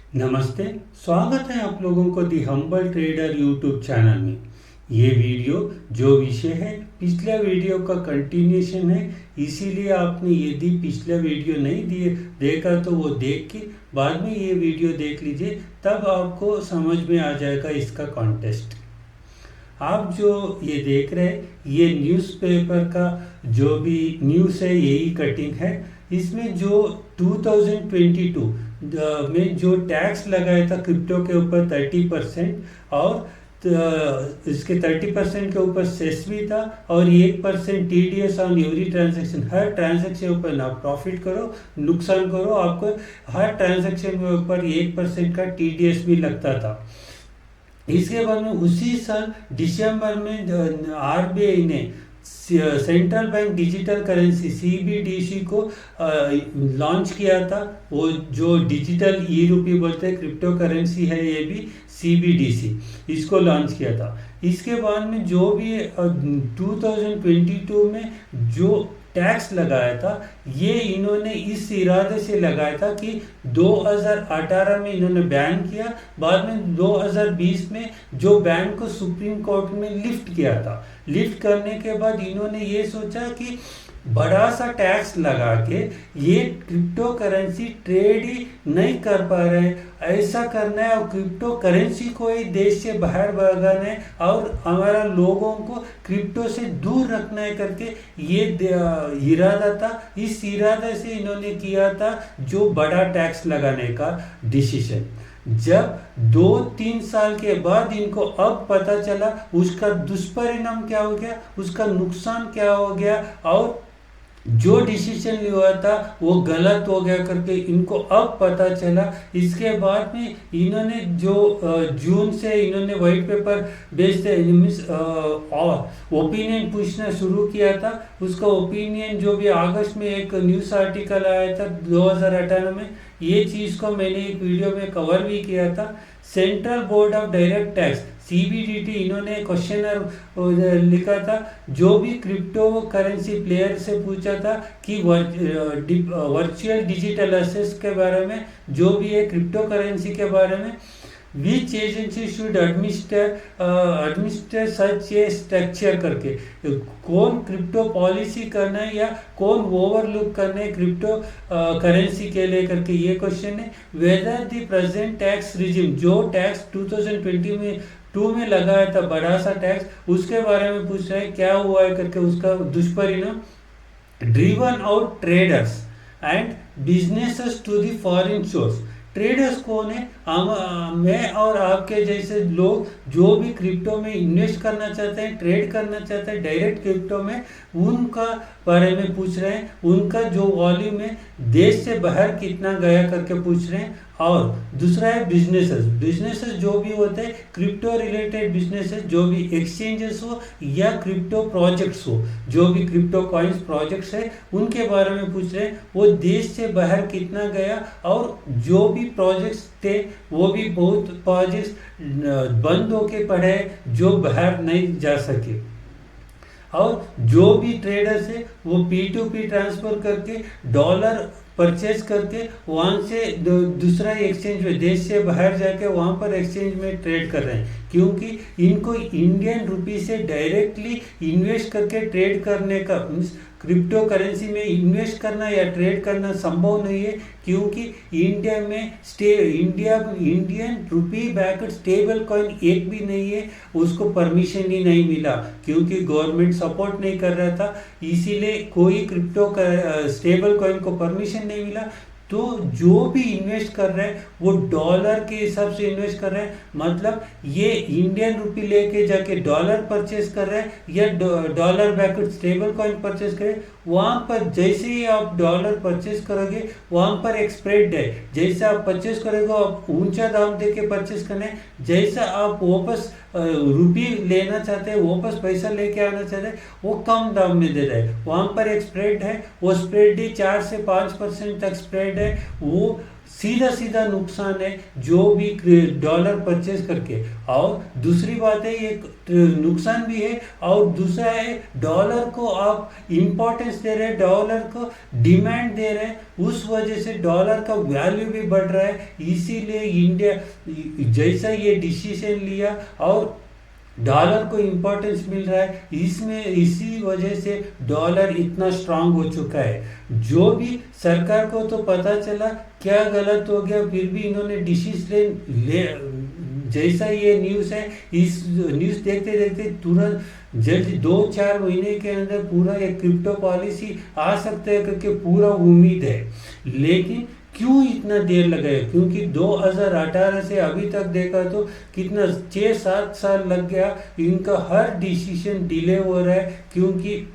नमस्ते। स्वागत है आप लोगों को दी हम्बल ट्रेडर यूट्यूब चैनल में। ये वीडियो जो विषय है पिछले वीडियो का कंटिन्यूशन है, इसीलिए आपने यदि पिछला वीडियो नहीं देखा तो वो देख के बाद में ये वीडियो देख लीजिए, तब आपको समझ में आ जाएगा इसका कॉन्टेस्ट। आप जो ये देख रहे हैं ये न्यूज़पेपर का जो भी न्यूज़ है यही कटिंग है। इसमें जो 2022 में जो टैक्स लगाया था क्रिप्टो के ऊपर 30% और इसके 30% के ऊपर सेस भी था और 1% TDS on every transaction. Her transaction ऊपर ना प्रॉफिट करो नुकसान करो, आपको हर ट्रांजैक्शन के ऊपर 1% का TDS भी लगता था। इसके बाद में उसी साल दिसंबर में RBI ने central bank digital currency CBDC को लॉन्च किया था। वो जो डिजिटल ई-रूपी बोलते हैं क्रिप्टो करेंसी है, ये भी CBDC इसको लॉन्च किया था। इसके बाद में जो भी 2022 में जो टैक्स लगाया था ये इन्होंने इस इरादे से लगाया था कि 2018 में इन्होंने बैन किया, बाद में 2020 में जो बैन को सुप्रीम कोर्ट में लिफ्ट किया था। लिफ्ट करने के बाद इन्होंने ये सोचा कि बड़ा सा टैक्स लगा के ये क्रिप्टो करेंसी ट्रेड ही नहीं कर पा रहे, ऐसा करना है और क्रिप्टो करेंसी को ही देश से बाहर भगाना है और हमारा लोगों को क्रिप्टो से दूर रखना है करके ये इरादा था। इस इरादे से इन्होंने किया था जो बड़ा टैक्स लगाने का डिसीजन। जब 2-3 साल के बाद इनको अब पता चला उसका दुष्परिणाम क्या हो गया, उसका नुकसान क्या हो गया और जो डिसीजन लिया था वो गलत हो गया करके इनको अब पता चला। इसके बाद में इन्होंने जो जून से इन्होंने वाइट पेपर बेस्ड ओपिनियन पूछना शुरू किया था। उसका ओपिनियन जो भी अगस्त में एक न्यूज़ आर्टिकल आया था 2018 में, ये चीज़ को मैंने एक वीडियो में कवर भी किया था। Central board of direct tax CBDT इन्होंने क्वेश्चनर लिखा था। जो भी क्रिप्टो करेंसी प्लेयर से पूछा था कि वर्चुअल डिजिटल एसेट्स के बारे में, जो भी है क्रिप्टो करेंसी के बारे में, which agency should administer such a structure करके, कौन क्रिप्टो पॉलिसी करना है या कौन ओवरलुक करना है क्रिप्टो करेंसी के लिए करके ये क्वेश्चन है। Whether the present tax regime, जो टैक्स 2022 में लगाया था बड़ा सा टैक्स, उसके बारे में पूछ रहे हैं क्या हुआ है करके, उसका दुष्परिणाम। Driven out traders and businesses to the foreign source. Traders कौन है? मैं और आपके जैसे लोग जो भी क्रिप्टो में इन्वेस्ट करना चाहते हैं, ट्रेड करना चाहते हैं डायरेक्ट क्रिप्टो में, उनका बारे में पूछ रहे हैं। उनका जो वॉल्यूम है देश से बाहर कितना गया करके पूछ रहे हैं। और दूसरा है बिजनेसेस जो भी होते हैं क्रिप्टो रिलेटेड बिजनेसेस, जो भी एक्सचेंजेस हो या क्रिप्टो प्रोजेक्ट्स हो, जो भी क्रिप्टो कॉइन्स प्रोजेक्ट्स है उनके बारे में पूछ रहे हैं। वो देश से बाहर कितना गया और जो भी प्रोजेक्ट्स थे वो भी बहुत प्रोजेक्ट्स बंद होके पड़े जो बाहर नहीं जा सके। और जो भी ट्रेडर्स है वो P2P ट्रांसफर करके डॉलर परचेज करके वहाँ से दूसरा एक्सचेंज में देश से बाहर जाके वहाँ पर एक्सचेंज में ट्रेड कर रहे हैं, क्योंकि इनको इंडियन रुपी से डायरेक्टली इन्वेस्ट करके ट्रेड करने का क्रिप्टो करेंसी में इन्वेस्ट करना या ट्रेड करना संभव नहीं है, क्योंकि इंडिया में Indian rupee backed stable coin एक भी नहीं है, उसको परमिशन ही नहीं मिला क्योंकि गवर्नमेंट सपोर्ट नहीं कर रहा था। इसीलिए कोई क्रिप्टो स्टेबल कॉइन को परमिशन नहीं मिला। तो जो भी इन्वेस्ट कर रहे हैं वो डॉलर के हिसाब से इन्वेस्ट कर रहे हैं, मतलब ये इंडियन रुपी लेके जाके डॉलर परचेस कर रहे हैं या dollar backed stable coin purchase करें। वहाँ पर जैसे ही आप डॉलर परचेस करोगे वहाँ पर एक स्प्रेड है, जैसे आप परचेस करोगे आप ऊंचा दाम दे के परचेस करना है, जैसा आप वापस रुपी लेना चाहते हैं, वापस पैसा लेके आना चाहते हैं, वो कम दाम में दे रहे हैं। वहाँ पर एक स्प्रेड है, वो स्प्रेड ही 4 से 5% तक स्प्रेड है। वो सीधा सीधा नुकसान है जो भी डॉलर परचेज करके। और दूसरी बात है ये नुकसान भी है, और दूसरा है डॉलर को आप इम्पोर्टेंस दे रहे हैं, डॉलर को डिमांड दे रहे हैं, उस वजह से डॉलर का वैल्यू भी बढ़ रहा है। इसीलिए इंडिया जैसा ये डिसीजन लिया और डॉलर को इम्पोर्टेंस मिल रहा है, इसमें इसी वजह से डॉलर इतना स्ट्रांग हो चुका है। जो भी सरकार को तो पता चला क्या गलत हो गया, फिर भी इन्होंने डिसीजन ले, जैसा ये न्यूज़ है, इस न्यूज़ देखते देखते तुरंत जल्द 2-4 महीने के अंदर पूरा एक क्रिप्टो पॉलिसी आ सकता है करके पूरा उम्मीद है। लेकिन क्यों इतना देर लगाया? क्योंकि 2018 से अभी तक देखा तो कितना 6-7 साल लग गया, इनका हर डिसीजन डिले हो रहा है। क्योंकि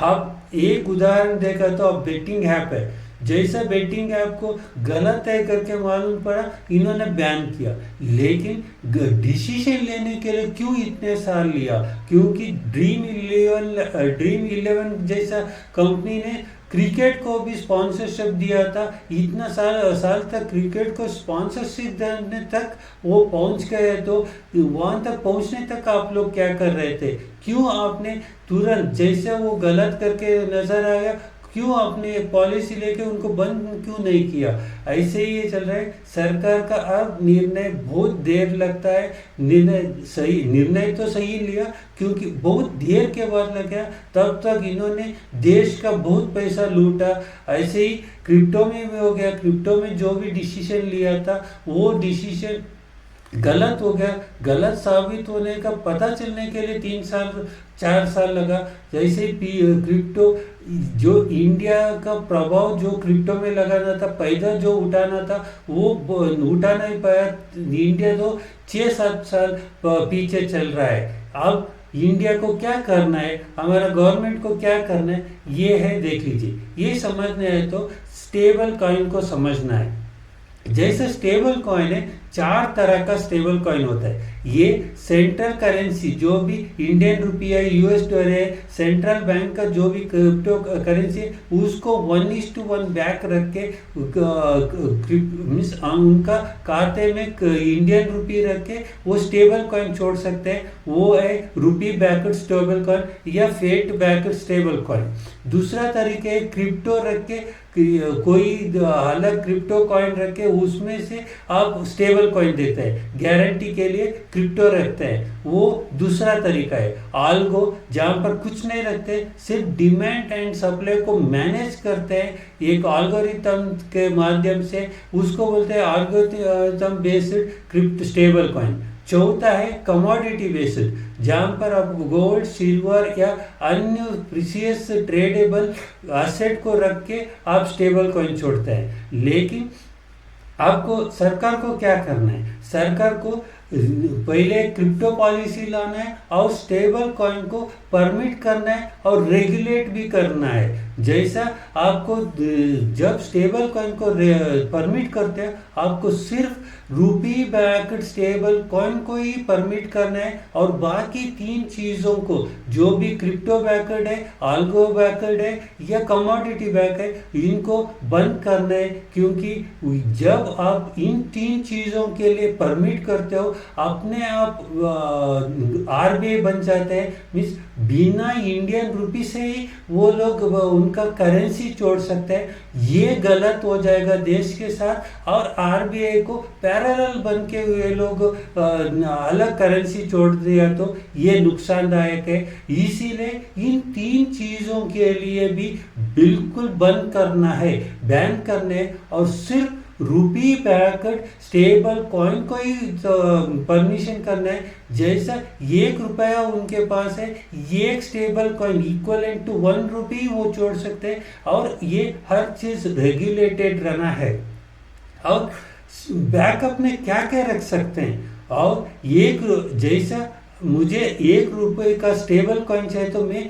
आप एक उदाहरण देखा तो आप बेटिंग ऐप है, जैसा बेटिंग ऐप को गलत है करके मालूम पड़ा, इन्होंने बैन किया। लेकिन डिसीजन लेने के लिए क्यों इतने साल लिया? क्योंकि ड्रीम 11 जैसा कंपनी ने क्रिकेट को भी स्पॉन्सरशिप दिया था। इतना साल तक क्रिकेट को स्पॉन्सरशिप देने तक वो पहुंच गए, तो वहां तक पहुंचने तक आप लोग क्या कर रहे थे? क्यों आपने तुरंत जैसे वो गलत करके नजर आया, क्यों आपने एक पॉलिसी लेके उनको बंद क्यों नहीं किया? ऐसे ही ये चल रहा है। सरकार का अब निर्णय बहुत देर लगता है, निर्णय तो सही लिया, क्योंकि बहुत देर के बाद लगा, तब तक इन्होंने देश का बहुत पैसा लूटा। ऐसे ही क्रिप्टो में भी हो गया, क्रिप्टो में जो भी डिसीजन लिया था वो डिसीजन गलत हो गया। गलत साबित होने का पता चलने के लिए 3-4 साल लगा। जैसे क्रिप्टो जो इंडिया का प्रभाव जो क्रिप्टो में लगाना था, पैदा जो उठाना था, वो उठा नहीं पाया। इंडिया तो 6-7 साल पीछे चल रहा है। अब इंडिया को क्या करना है, हमारा गवर्नमेंट को क्या करना है, ये है, देख लीजिए। ये समझना है तो स्टेबल कॉइन को समझना है। जैसे स्टेबल कॉइन है, 4 तरह का स्टेबल कॉइन होता है। ये सेंट्रल करेंसी जो भी इंडियन रुपी है, यूएस डॉलर है, सेंट्रल बैंक का जो भी क्रिप्टो करेंसी है, उसको 1:1 बैक रख के उनका खाते में इंडियन रुपी रख के वो स्टेबल कॉइन छोड़ सकते हैं। वो है रुपी बैक्ड स्टेबल कॉइन या फेट बैक्ड स्टेबल कॉइन। दूसरा तरीका है क्रिप्टो रख के, कोई अलग क्रिप्टो कॉइन रख के उसमें से आप स्टेबल कॉइन देते हैं, गारंटी के लिए क्रिप्टो रखते हैं, वो दूसरा तरीका है। आल्गो, जहाँ पर कुछ नहीं रखते, सिर्फ डिमांड एंड सप्लाई को मैनेज करते हैं एक एल्गोरिथम के माध्यम से, उसको बोलते हैं algorithm based crypto stable coin. चौथा है कमोडिटी बेस्ड, जहाँ पर आप गोल्ड, सिल्वर या अन्य प्रीशियस ट्रेडेबल एसेट को रख के आप स्टेबल कॉइन छोड़ते हैं। लेकिन आपको सरकार को क्या करना है? सरकार को पहले क्रिप्टो पॉलिसी लाना है और स्टेबल कॉइन को परमिट करना है और रेगुलेट भी करना है। जैसा आपको जब स्टेबल कॉइन को परमिट करते हैं, आपको सिर्फ रुपी बैक्ड स्टेबल कॉइन को ही परमिट करना है, और बाकी 3 चीज़ों को, जो भी क्रिप्टो बैक्ड है, आल्गो बैक्ड है या कमोडिटी बैक है, इनको बंद करना है। क्योंकि जब आप इन 3 चीज़ों के लिए परमिट करते हो, अपने आप आरबीआई बन जाते हैं। मीन्स बिना इंडियन रुपी से ही वो लोग उनका करेंसी छोड़ सकते हैं। ये गलत हो जाएगा देश के साथ, और आरबीआई को पैरेलल बन के ये लोग अलग करेंसी छोड़ दिया तो ये नुकसानदायक है। इसीलिए इन 3 चीज़ों के लिए भी बिल्कुल बंद करना है, बैन करने, और सिर्फ रुपी बैक्ड स्टेबल कॉइन को ही परमिशन करना है। जैसा 1 रुपया उनके पास है, ये स्टेबल कॉइन इक्वलेंट टू 1 रुपी वो छोड़ सकते हैं, और ये हर चीज़ रेगुलेटेड रहना है। और बैकअप में क्या क्या रख सकते हैं, और जैसा मुझे 1 रुपये का स्टेबल कॉइन चाहिए तो मैं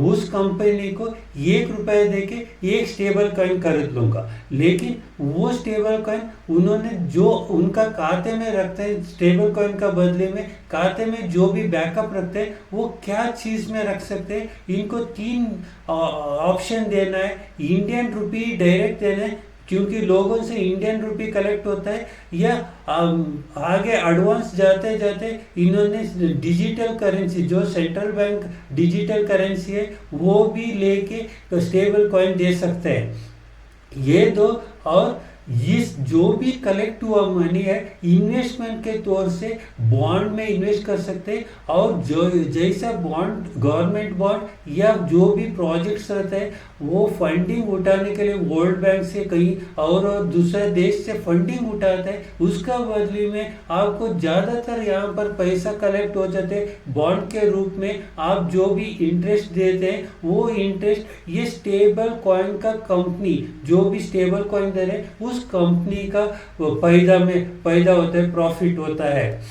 उस कंपनी को 1 रुपये देके एक स्टेबल कॉइन खरीद लूँगा। लेकिन वो स्टेबल कॉइन उन्होंने जो उनका खाते में रखते हैं, स्टेबल कॉइन का बदले में खाते में जो भी बैकअप रखते हैं, वो क्या चीज़ में रख सकते हैं। इनको 3 ऑप्शन देना है। इंडियन रुपी डायरेक्ट देना है, क्योंकि लोगों से इंडियन रुपी कलेक्ट होता है, या आगे एडवांस जाते जाते इन्होंने डिजिटल करेंसी, जो सेंट्रल बैंक डिजिटल करेंसी है, वो भी लेके स्टेबल कॉइन दे सकते हैं। ये दो, और इस जो भी कलेक्ट हुआ मनी है इन्वेस्टमेंट के तौर से बॉन्ड में इन्वेस्ट कर सकते हैं, और जो जैसा बॉन्ड, गवर्नमेंट बॉन्ड या जो भी प्रोजेक्ट्स रहते हैं, वो फंडिंग उठाने के लिए वर्ल्ड बैंक से कहीं और दूसरे देश से फंडिंग उठाते हैं, उसका बदले में आपको ज़्यादातर यहाँ पर पैसा कलेक्ट हो जाते हैं बॉन्ड के रूप में। आप जो भी इंटरेस्ट देते हैं वो इंटरेस्ट ये स्टेबल कॉइन का कंपनी जो भी स्टेबल कॉइन दे रहे हैं उस कंपनी का पैदा होता है, प्रॉफिट होता है।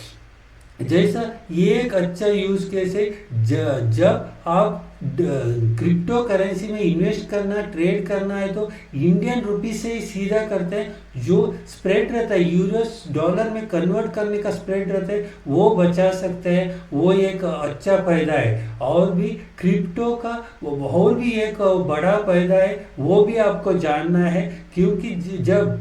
जैसा ये एक अच्छा यूज केस है, जब आप क्रिप्टो करेंसी में इन्वेस्ट करना, ट्रेड करना है तो इंडियन रुपी से ही सीधा करते हैं। जो स्प्रेड रहता है यूरोस डॉलर में कन्वर्ट करने का स्प्रेड रहता है वो बचा सकते हैं, वो एक अच्छा फायदा है। और भी क्रिप्टो का और भी एक बड़ा फायदा है, वो भी आपको जानना है, क्योंकि जब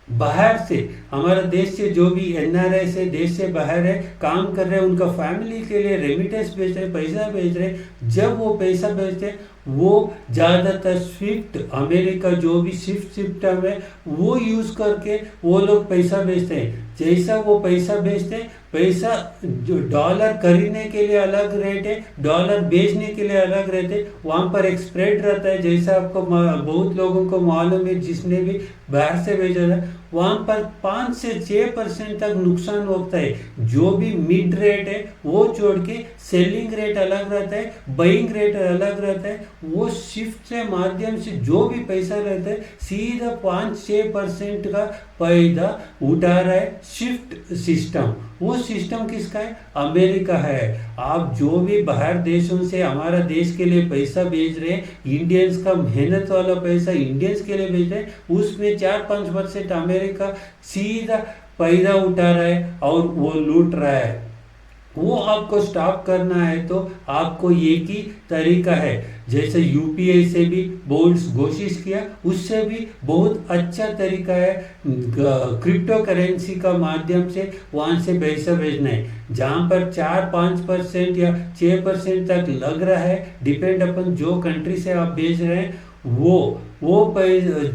बाहर से हमारा देश से जो भी एनआरआई से देश से बाहर है काम कर रहे हैं, उनका फैमिली के लिए रेमिटेंस भेज रहे हैं, पैसा भेज रहे हैं, जब वो पैसा भेजते हैं वो ज़्यादातर स्विफ्ट, अमेरिका जो भी स्विफ्ट सिस्टम है वो यूज़ करके वो लोग पैसा भेजते हैं। जैसा वो पैसा भेजते हैं, पैसा जो डॉलर खरीदने के लिए अलग रेट है, डॉलर बेचने के लिए अलग रेट है, वहाँ पर एक स्प्रेड रहता है। जैसा आपको बहुत लोगों को मालूम है जिसने भी बाहर से भेजा है, वहाँ पर 5 से 6% तक नुकसान होता है। जो भी मिड रेट है वो छोड़ के सेलिंग रेट अलग रहता है, बाइंग रेट अलग रहता है। वो शिफ्ट से माध्यम से जो भी पैसा रहता है सीधा 5-6% का फायदा उठा रहा है शिफ्ट सिस्टम। वो सिस्टम किसका है? अमेरिका है। आप जो भी बाहर देशों से हमारा देश के लिए पैसा भेज रहे हैं, इंडियंस का मेहनत वाला पैसा इंडियंस के लिए भेज रहे हैं, उसमें 4-5% अमेरिका सीधा फायदा उठा रहा है और वो लूट रहा है। वो आपको स्टॉप करना है तो आपको एक ही तरीका है, जैसे यूपीआई से भी बहुत कोशिश किया, उससे भी बहुत अच्छा तरीका है क्रिप्टो करेंसी का माध्यम से वहाँ से पैसा भेजना है। जहाँ पर 4-5% या 6% तक लग रहा है, डिपेंड अपन जो कंट्री से आप भेज रहे हैं, वो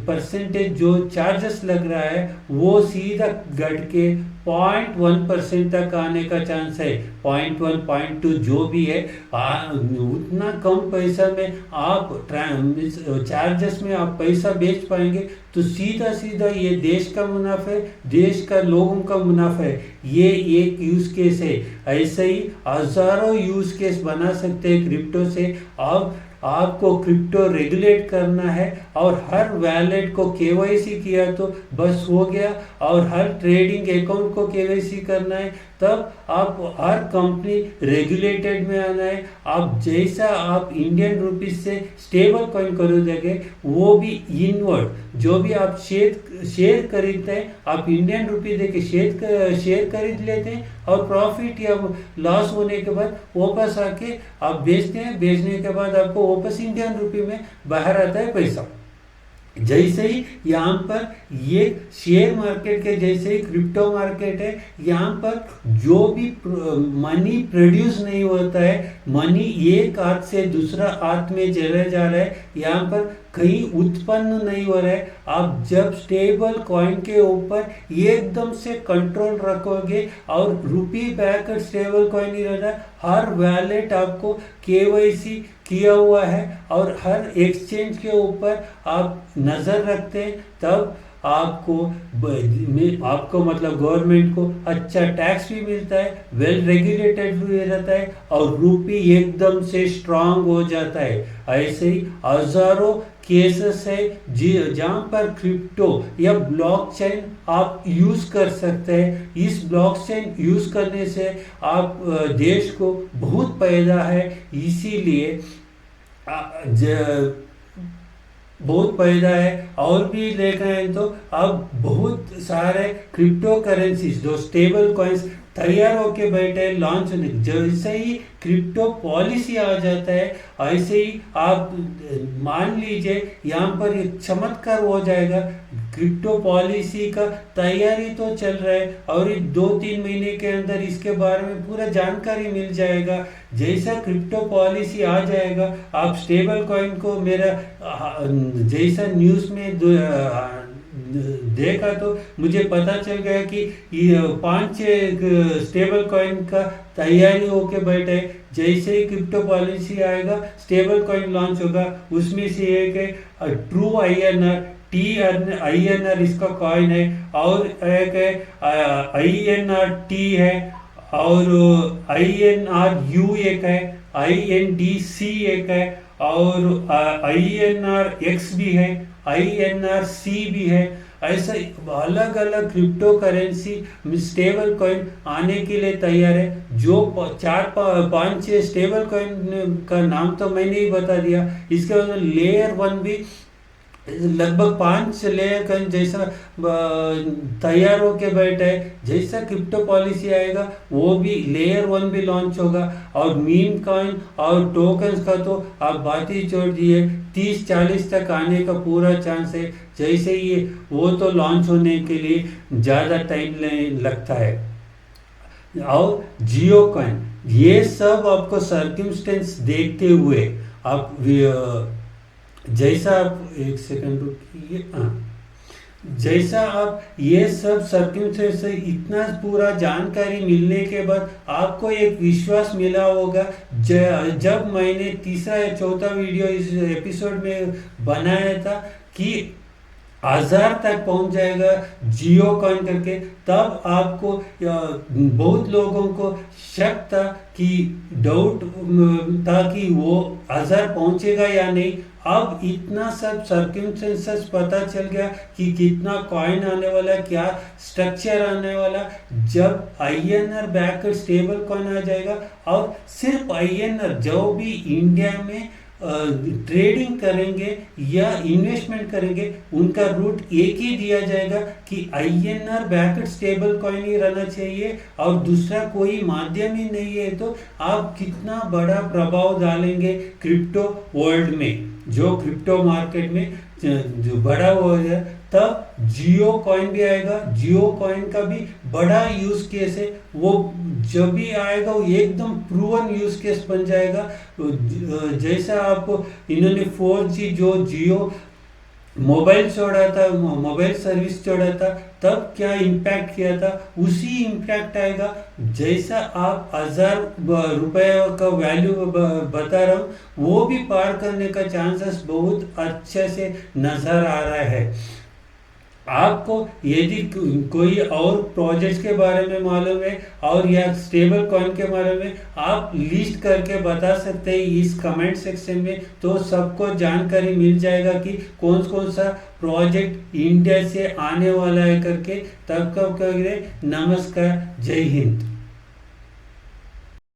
परसेंटेज जो चार्जेस लग रहा है वो सीधा घट के 0.1% तक आने का चांस है। 0.1, 0.2 जो भी है, उतना कम पैसा में आप चार्जेस में आप पैसा बेच पाएंगे तो सीधा सीधा ये देश का मुनाफा है, देश का लोगों का मुनाफा है। ये एक यूज केस है। ऐसे ही हजारों यूज केस बना सकते हैं क्रिप्टो से। आपको क्रिप्टो रेगुलेट करना है और हर वैलेट को केवाईसी किया तो बस हो गया, और हर ट्रेडिंग अकाउंट को केवाईसी करना है, तब आप हर कंपनी रेगुलेटेड में आना है। आप जैसा आप इंडियन रुपीज से स्टेबल कॉइन खरीदोगे वो भी इनवर्ड, जो भी आप शेयर खरीदते हैं आप इंडियन रुपी देके शेयर खरीद लेते हैं, और प्रॉफिट या लॉस होने के बाद वापस आके आप बेचते हैं। बेचने के बाद आपको वापस इंडियन रुपी में बाहर आता है पैसा। जैसे ही यहाँ पर ये शेयर मार्केट के जैसे ही क्रिप्टो मार्केट है, यहाँ पर जो भी मनी प्रोड्यूस नहीं होता है, मनी एक हाथ से दूसरा हाथ में चले जा रहा है, यहाँ पर कहीं उत्पन्न नहीं हो रहा है। आप जब स्टेबल कॉइन के ऊपर एकदम से कंट्रोल रखोगे और रुपी बैक स्टेबल कॉइन ही रहता है, हर वैलेट आपको केवाईसी किया हुआ है और हर एक्सचेंज के ऊपर आप नज़र रखते हैं, तब आपको मतलब गवर्नमेंट को अच्छा टैक्स भी मिलता है, वेल रेगुलेटेड भी रहता है और रुपी एकदम से स्ट्रांग हो जाता है। ऐसे ही हजारों केसेस है जहाँ पर क्रिप्टो या ब्लॉकचेन आप यूज कर सकते हैं। इस ब्लॉकचेन यूज करने से आप देश को बहुत फायदा है, इसीलिए बहुत फायदा है। और भी देखा है तो अब बहुत सारे क्रिप्टो करेंसीज जो स्टेबल कॉइन्स तैयार होके बैठे लॉन्च होने, जैसे ही क्रिप्टो पॉलिसी आ जाता है ऐसे ही आप मान लीजिए यहाँ पर एक चमत्कार हो जाएगा। क्रिप्टो पॉलिसी का तैयारी तो चल रहा है और 2-3 महीने के अंदर इसके बारे में पूरा जानकारी मिल जाएगा। जैसा क्रिप्टो पॉलिसी आ जाएगा, आप स्टेबल कॉइन को मेरा जैसा न्यूज़ में देखा तो मुझे पता चल गया कि ये 5-6 स्टेबल कॉइन का तैयारी होके बैठे है। जैसे ही क्रिप्टो पॉलिसी आएगा, स्टेबल कॉइन लॉन्च होगा। उसमें से एक है ट्रू INR, TINR इसका कॉइन है, और एक है INRT है, और INRU एक है, INDC एक है, और INRX भी है, INRC भी है। ऐसा अलग अलग क्रिप्टो करेंसी स्टेबल कॉइन आने के लिए तैयार है। जो 4-5-6 स्टेबल कॉइन का नाम तो मैंने ही बता दिया। इसके बाद लेयर 1 भी लगभग 5 लेयर का जैसा तैयार होके बैठा है। जैसा क्रिप्टो पॉलिसी आएगा वो भी लेयर 1 भी लॉन्च होगा। और मीम कॉइन और टोकन्स का तो आप बात ही छोड़ दिए, 30-40 तक आने का पूरा चांस है। जैसे ये वो तो लॉन्च होने के लिए ज़्यादा टाइम लगता है। और जियो कॉइन, ये सब आपको सर्कमस्टेंस देखते हुए आप जैसा आप एक सेकंड रुकिए, जैसा आप ये सब सर्कमस्टेंस से इतना पूरा जानकारी मिलने के बाद आपको एक विश्वास मिला होगा। जब मैंने तीसरा या चौथा वीडियो इस एपिसोड में बनाया था कि 1000 तक पहुंच जाएगा जियो कॉइन करके, तब आपको बहुत लोगों को शक था कि डाउट था कि वो 1000 पहुंचेगा या नहीं। अब इतना सब सर्कमस्टेंसेस पता चल गया कि कितना कॉइन आने वाला, क्या स्ट्रक्चर आने वाला। जब INR बैक्ड स्टेबल कॉइन आ जाएगा, और सिर्फ INR जो भी इंडिया में ट्रेडिंग करेंगे या इन्वेस्टमेंट करेंगे, उनका रूट एक ही दिया जाएगा कि INR बैक्ड स्टेबल कॉइन ही रहना चाहिए और दूसरा कोई माध्यम ही नहीं है। तो आप कितना बड़ा प्रभाव डालेंगे क्रिप्टो वर्ल्ड में, जो क्रिप्टो मार्केट में जो बड़ा हो है। तब जियो कॉइन भी आएगा। जियो कॉइन का भी बड़ा यूज केस है। वो जब भी आएगा वो एकदम प्रूवन यूज केस बन जाएगा। जैसा आप इन्होंने 4G जो जियो मोबाइल छोड़ा था, मोबाइल सर्विस छोड़ा था, तब क्या इम्पैक्ट किया था, उसी इम्पैक्ट आएगा। जैसा आप 1000 रुपये का वैल्यू बता रहा हूँ, वो भी पार करने का चांसेस बहुत अच्छे से नज़र आ रहा है। आपको यदि कोई और प्रोजेक्ट्स के बारे में मालूम है और या स्टेबल कॉइन के बारे में, आप लिस्ट करके बता सकते हैं इस कमेंट सेक्शन में, तो सबको जानकारी मिल जाएगा कि कौन कौन सा प्रोजेक्ट इंडिया से आने वाला है करके। तब कब करें। नमस्कार, जय हिंद।